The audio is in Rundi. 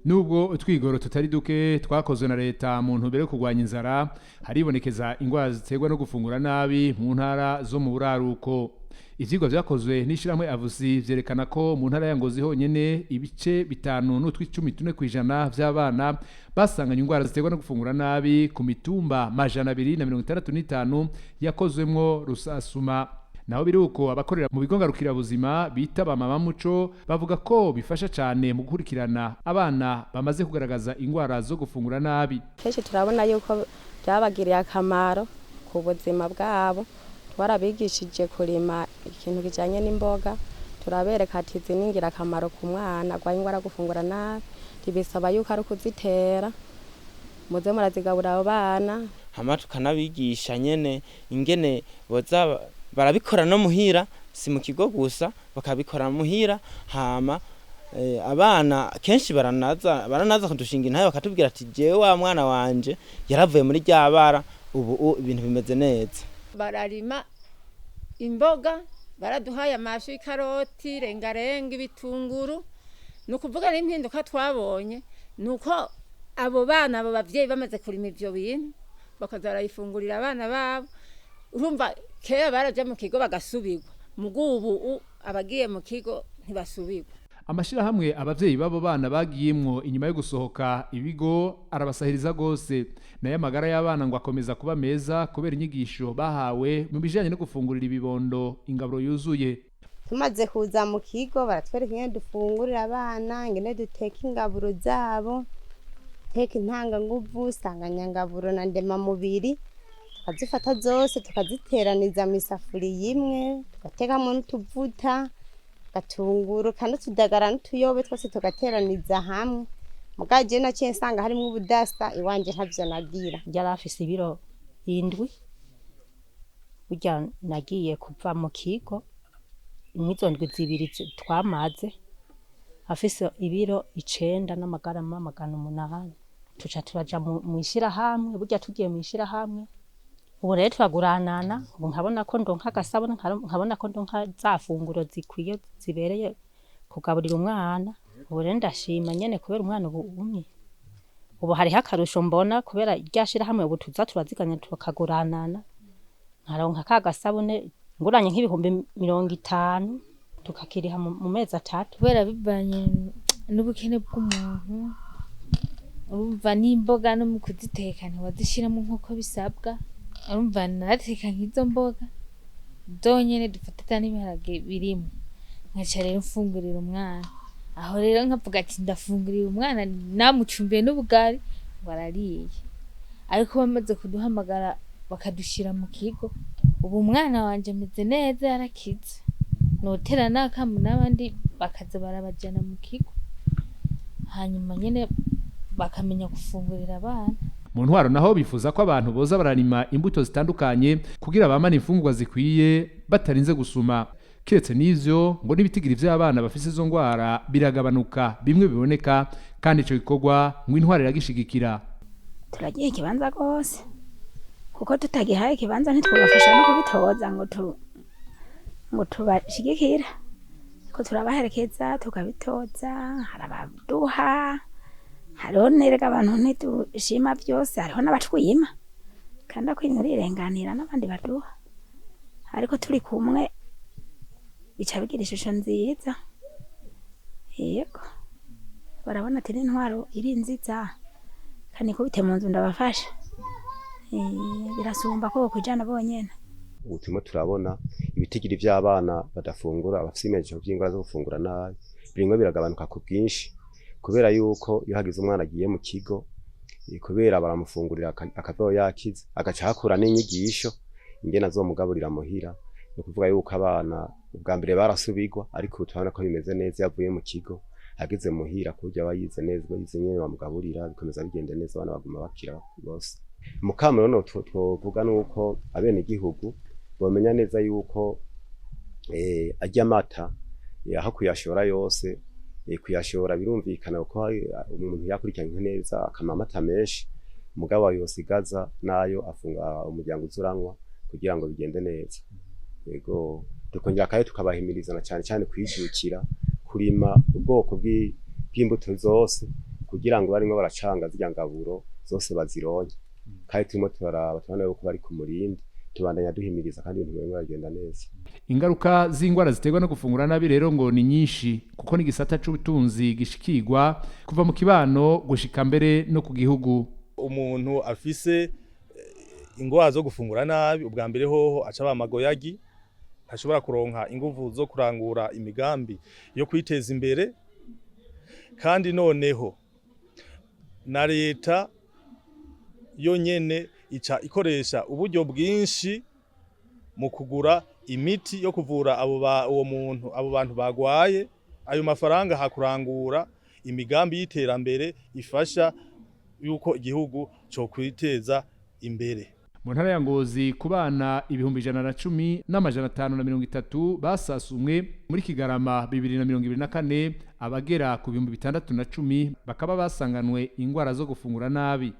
Nubwo utwigoro tutari duke twakozwe na leta mu ntumbero yo kurwanya inzara, haribonekeza ingwara ziterwa no gufungura nabi mu ntara zo mu buraruko. Ivyigwa vyakozwe n'ishiramwe avuzi vyerekana ko mu ntara ya Ngozi honyene ibice 5.14% vy'abana basanganye ingwara ziterwa no gufungura nabi ku mitumba 265 yakozwemwo rusasuma. Naho biruko abakorera mu bigo ngarukira buzima bita bamama muco bavuga ko bifasha cyane mu gukurikirana abana bamaze kugaragaza ingwara zo gufungura nabi. Kenshi turabona yuko byabagiriye akamaro ku buzima bwabo. Twarabigishije kurima ikintu kijanye n'imboga, turabereka ati ziningira akamaro ku mwana gwa ingwara gufungura nabi, tibisaba yuko ari kuzitera muze murazigabura abo bana. Hama tukanabigisha nyene ingene boza barabikora no muhira, si mu kigo gusa bakabikora muhira. Hama abana kenshi baranaza kudushinga intaye bakatubwira ati jewe wa mwana wanje yaravuye muri ryabara, ubu ibintu bimeze neza. Bararima imboga, baraduhaye amashu, ikaroti, rengarenga, ibitunguru. Nukuvuga n'impinduka twabonye nuko abo bana abo bavyeyi bamaze kurima ivyo bintu bakaza barayifungurira abana babo. Urumva kera baraje mu kigo bagasubirwa, mugubu abagiye mu kigo ntibasubirwa. Amashira hamwe abavyeyi babo bana bagiyemwo inyuma yo gusohoka ibigo arabasahiriza gose, naye magara y'abana ngo akomeza kuba meza kubera inyigisho bahawe mu bijanye no gufungurira ibibondo ingaburo yuzuye. Tumaze kuza mu kigo baratwereka ingene dufungurira abana, ingene duteka ingaburo zabo, teka intanga nguvu, sanganyangaburo na ndema mubiri, tukazifata zose tukaziteraniza mu isafuriya imwe, tugatekamo n'utuvuta, gatunguru kandi tudagara n'utuyobe twose tugateraniza hamwe. Mugaje naciye nsanga harimo ubudasa iwanje ntavyo nagira. Yarafise ibiro 7 burya nagiye kuva mu kigo imizondwe 2 twamaze afise ibiro 9 n'amagara 800. Tuca turaja mu ishira hamwe, burya tugiye mu ishira hamwe ubu rero twaguranana, ubu nkabona ko ndonka agasabune, nkabona ko ndonka zafunguro zikwiye zibereye kugaburira umwana. Ubu rero ndashima nyene kubera umwana ubu hari hakarusho mbona kubera ryashira hamwe ubu tuza turaziganya tukaguranana, nkaronka ka gasabune nguranye nk'ibihumbi 50 tukakiriha mu mezi 3 kubera bibanye n'ubukene bw'umuntu. Urumva n'imboga no mu kuziteka ntiwazishiramo nk'uko bisabwa. Urumva narateka nk'izo mboga donyene dufatata n'ibiharage birimo, nkaca rero mfungurira umwana. Aho rero nkavuga ati ndafungurira umwana namucumbiye n'ubugari barariye. Ariko bamaze kuduhamagara bakadushira mu kigo, ubu umwana wanje ameze neza yarakize. Notera nakamu n'abandi bakaza barabajana mu kigo, hanyuma nyene bakamenya gufungurira abana. Mu ntwaro naho bifuza ko abantu boza bararima imbuto zitandukanye kugira bamane imfungurwa zikwiye batarinze gusuma. Kiretse n'ivyo ngo n'ibitigiri vy'abana bafise izo ngwara biragabanuka bimwe biboneka, kandi ico gikorwa ngo intwaro iragishigikira. Turagiye ikibanza gose kuko tutagihaye ikibanza ntitwabafasha no kubitoza ngo tubashigikira ko turabaherekeza tukabitoza. Harabaduha, hariho nerega abantu ntitushima byose, hariho n'abatwima kandi akwinurirenganira n'abandi baduha, ariko turi kumwe bica bigira ishusho nziza. Yego barabona ati n'intwaro iri nziza kandi ko bite mu nzu ndabafasha, birasumba ko kujana bonyene. Ubutumwa turabona ibitigiri vy'abana badafungura abafise imejeje by'ingwara zo gufungura nabi birimwe biragabanuka ku bwinshi, kubera yuko iyo hagize umwana agiye mu kigo kubera baramufungurira akavaho yakize, agaca hakura n'inyigisho ingene azomugaburira muhira. No kuvuga yuko abana ubwa mbere barasubirwa, ariko tubona ko bimeze neza yavuye mu kigo ageze muhira kurya bayize neza, bayize nyene bamugaburira bikomeza bigende neza, abana baguma bakira bose. Mu kamero no twovuga nuko abene igihugu bomenya neza yuko ajya amata aho kuyashora yose, kuyashora birumvikana ko umuntu yakurikiranye neza akama amata menshi, mugabo yosigaza nayo afunga umuryango uzuranwa kugira ngo bigende neza. Yego tukongera kaye tukabahimirizana cyane cyane kwijukira kurima ubwoko bw'imbuto zose kugira ngo barimo baracanga zirya ngaburo zose bazironke kandi turimo turaraba tubona yuko bari ku murindi tubandanya duhimiriza kandi ibintu birimo biragenda neza. Ingaruka z'ingwara ziterwa no gufungura nabi rero ngo ni nyinshi kuko ni gisata c'ubutunzi gishikirwa kuva mu kibano gushika mbere no ku gihugu. Umuntu afise ingwara zo gufungura nabi ubwa mbere hoho aca bamagoyagi ntashobora kuronka inguvu zo kurangura imigambi yo kwiteza imbere, kandi noneho na leta yonyene ica ikoresha uburyo bwinshi mu kugura imiti yo kuvura abo bantu bagwaye. Ayo mafaranga hakurangura imigambi y'iterambere ifasha yuko igihugu cyo kwiteza imbere. Mu ntara ya Ngozi ku bana 110 n'amajana 530 basasumwe muri Kigarama 2024 abagera ku 610 bakaba basanganwe ingwara zo gufungura nabi.